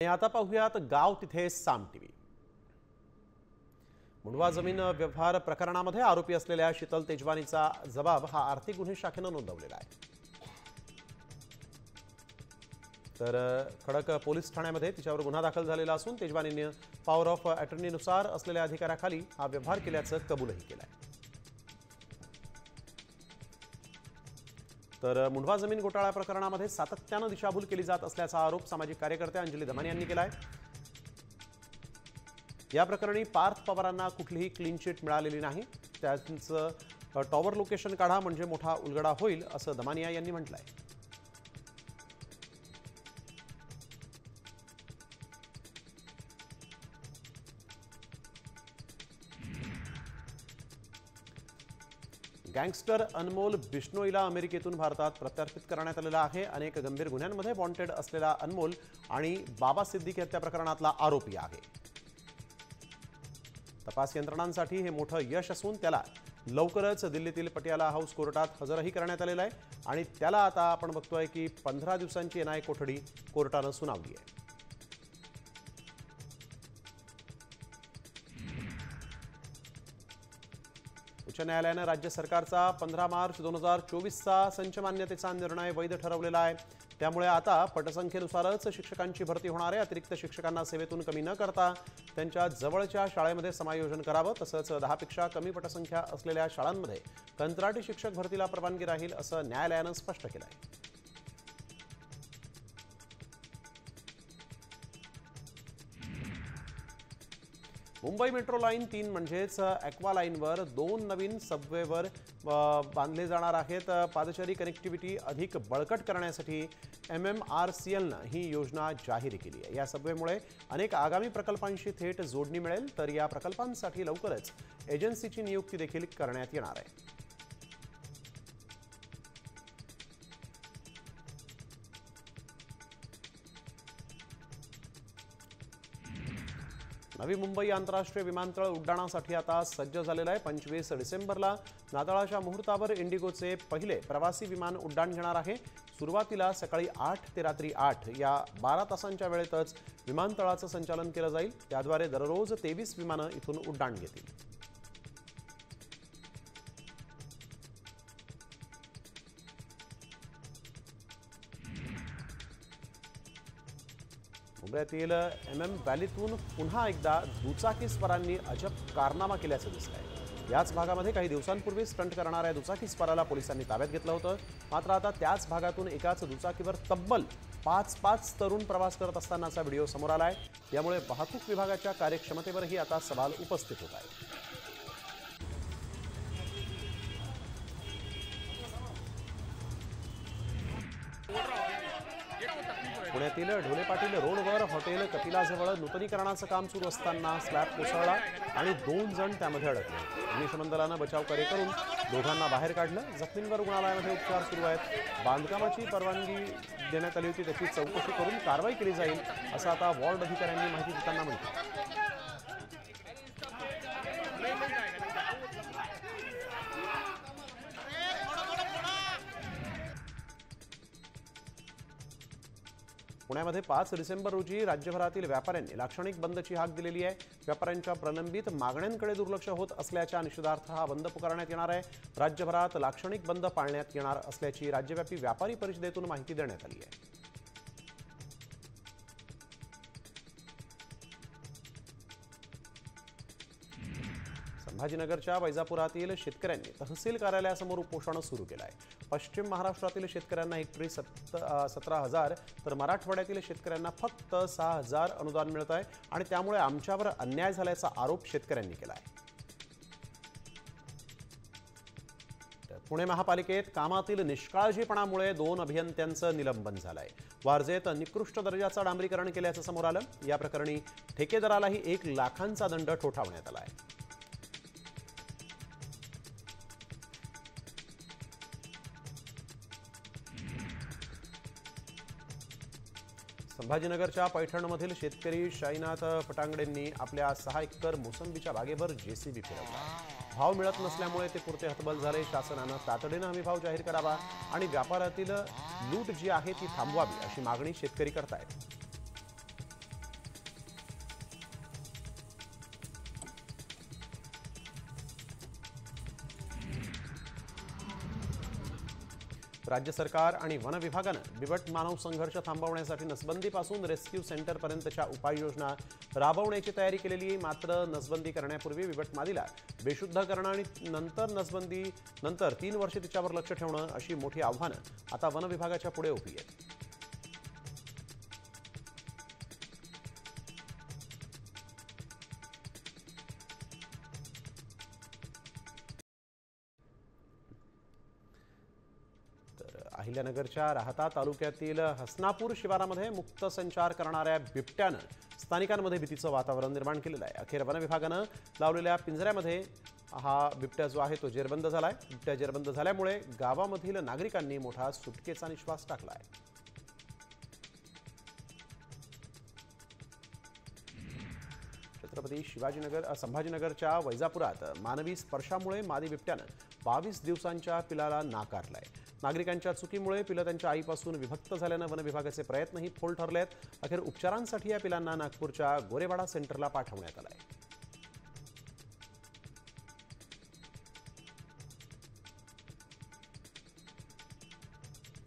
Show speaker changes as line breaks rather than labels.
आता पाहूयात गाव तिथे साम टीव्ही। मुंडवा जमीन व्यवहार प्रकरणामध्ये आरोपी असलेल्या शीतल तेजवानीचा जबाब हा आर्थिक गुन्हे शाखेने नोंदवलेला आहे। तर खडक पोलीस ठाण्यामध्ये तिच्यावर गुन्हा दाखल झालेला असून तेजवानीने पॉवर ऑफ अटर्नीनुसार असलेल्या अधिकाऱ्याखाली हा व्यवहार केल्याचं कबूलही केलं आहे। तर मुंडवा जमीन घोटाळा प्रकरणामध्ये सातत्याने दिशाभूल केली जात असल्याचा आरोप सामाजिक कार्यकर्ते अंजली दमानी यांनी केला आहे। या प्रकरणी पार्थ पवारांना कुठलीही क्लीन चिट मिळालेली नाही, त्यांचं टॉवर लोकेशन काढा म्हणजे मोठा उलगडा होईल असं दमानिया यांनी म्हटलं आहे। गँगस्टर अनमोल बिश्नोईला अमेरिकेतून भारतात प्रत्यार्पित करण्यात आलेला आहे। अनेक गंभीर गुन्ह्यांमध्ये वॉन्टेड असलेला अनमोल आणि बाबा सिद्दीकी हत्या प्रकरणातला आरोपी आहे। तपास यंत्रणांसाठी हे मोठं यश असून त्याला लवकरच दिल्लीतील पटियाला हाऊस कोर्टात हजरही करण्यात आलेला आहे आणि त्याला आता आपण बघतोय की 15 दिवसांची एनआय कोठडी कोर्टाने सुनावली आहे। उच्च न्यायालयाने राज्य सरकारचा 15 मार्च 2024चा संच मान्यतेचा निर्णय वैध ठरवलेला आहे। त्यामुळे आता पटसंख्येनुसारच शिक्षकांची भरती होणार आहे। अतिरिक्त शिक्षकांना सेवेतून कमी न करता त्यांच्या जवळच्या शाळेमध्ये समायोजन करावं, तसंच 10 पेक्षा कमी पटसंख्या असलेल्या शाळांमध्ये कंत्राटी शिक्षक भरतीला परवानगी राहील असं न्यायालयानं स्पष्ट केलं आहे। मुंबई मेट्रो लाईन 3 म्हणजेच ॲक्वा लाईनवर 2 नवीन सबवेवर बांधले जाणार आहेत। पादचारी कनेक्टिव्हिटी अधिक बळकट करण्यासाठी MMRCLनं ही योजना जाहीर केली आहे। या सबवेमुळे अनेक आगामी प्रकल्पांशी थेट जोडणी मिळेल, तर या प्रकल्पांसाठी लवकरच एजन्सीची नियुक्ती देखील करण्यात येणार आहे। नवी मुंबई आंतरराष्ट्रीय विमानतळ उड्डाणासाठी आता सज्ज झालेला आहे। 25 डिसेंबरला नाताळाच्या मुहूर्तावर इंडिगोचे पहिले प्रवासी विमान उड्डाण घेणार आहे। सुरुवातीला सकाळी 8 ते रात्री 8 या 12 तासांच्या वेळेतच विमानतळाचं संचालन केलं जाईल। त्याद्वारे दररोज 23 विमानं इथून उड्डाण घेतील। मुंबईतील MM व्हॅलीतून पुन्हा एकदा दुचाकीस्वारांनी अजब कारनामा केल्याचं दिसतंय। याच भागामध्ये काही दिवसांपूर्वी स्टंट करणाऱ्या दुचाकीस्वाराला पोलिसांनी ताब्यात घेतलं होतं। मात्र आता त्याच भागातून एकाच दुचाकीवर तब्बल 5 तरुण प्रवास करत असतानाचा व्हिडिओ समोर आलाय। यामुळे वाहतूक विभागाच्या कार्यक्षमतेवरही आता सवाल उपस्थित होत आहे। पुण्यातील ढोले पाटील रोडवर हॉटेल कपिलाजवळ नूतनीकरणाचं काम सुरू असताना स्लॅब कोसळला आणि 2 जण त्यामध्ये अडकले। अग्निशमन बचावकार्य करून दोघांना बाहेर काढलं। जखमींवर रुग्णालयामध्ये उपचार सुरू आहेत। बांधकामाची परवानगी देण्यात आली होती, त्याची चौकशी करून कारवाई केली जाईल असं आता वॉर्ड अधिकाऱ्यांनी माहिती देताना म्हटलं। पुण्यामध्ये 5 डिसेंबर रोजी राज्यभरातील व्यापाऱ्यांनी लाक्षणिक बंदची हाक दिलेली आहे। व्यापाऱ्यांच्या प्रलंबित मागण्यांकडे दुर्लक्ष होत असल्याच्या निषेधार्थ हा बंद पुकारण्यात येणार आहे। राज्यभरात लाक्षणिक बंद पाळण्यात येणार असल्याची राज्यव्यापी व्यापारी परिषदेतून माहिती देण्यात आली आहे। संभाजीनगरच्या वैजापुरातील शेतकऱ्यांनी तहसील कार्यालयासमोर उपोषण सुरू केलं आहे। पश्चिम महाराष्ट्रातील शेतकऱ्यांना हेक्टरी 17,000 तर मराठवाड्यातील शेतकऱ्यांना फक्त 6,000 अनुदान मिळत आहे आणि त्यामुळे आमच्यावर अन्याय झाल्याचा आरोप शेतकऱ्यांनी केला आहे। पुणे महापालिकेत कामातील निष्काळजीपणामुळे 2 अभियंत्यांचं निलंबन झालंय। वारजेत निकृष्ट दर्जाचं डांबरीकरण केल्याचं समोर आलं। या प्रकरणी ठेकेदारालाही 1 लाखांचा दंड ठोठावण्यात आला आहे। संभाजीनगरच्या पैठणमधील शेतकरी शाईनाथ फटांगडेंनी आपल्या 6 एकर मोसंबीच्या बागेवर JCB फिरवला। भाव मिळत नसल्यामुळे ते पुरते हतबल झाले। शासनाने तातडीने हमी भाव जाहीर करावा आणि व्यापारातील लूट जी आहे ती थांबवावी अशी मागणी शेतकरी करतायत। राज्य सरकार आणि वन विभागानं बिबट मानव संघर्ष थांबवण्यासाठी नसबंदीपासून रेस्क्यू सेंटरपर्यंतच्या उपाययोजना राबवण्याची तयारी केलेली आहे। मात्र नसबंदी करण्यापूर्वी बिबट मादीला बेशुद्ध करणं आणि नंतर 3 वर्षे तिच्यावर लक्ष ठेवणं अशी मोठी आव्हानं आता वन विभागाच्या पुढे उभी आहेत। अहिल्यानगरच्या राहता तालुक्यातील हसनापूर शिवारामध्ये मुक्त संचार करणाऱ्या बिबट्यानं स्थानिकांमध्ये भीतीचं वातावरण निर्माण केलेलं आहे। अखेर वन विभागानं लावलेल्या पिंजऱ्यामध्ये हा बिबट्या जो आहे तो जेरबंद झालाय। बिबट्या जेरबंद झाल्यामुळे गावामधील नागरिकांनी मोठा सुटकेचा निश्वास टाकलाय। छत्रपती संभाजीनगरच्या वैजापुरात मानवी स्पर्शामुळे मादी बिबट्यानं 22 दिवसांच्या पिलाला नाकारलाय। नागरिकांच्या चुकीमुळे पिलं त्यांच्या आईपासून विभक्त झाल्यानं वन विभागाचे प्रयत्नही फोल ठरले आहेत। अखेर उपचारांसाठी या पिलांना नागपूरच्या गोरेवाडा सेंटरला पाठवण्यात आलं आहे।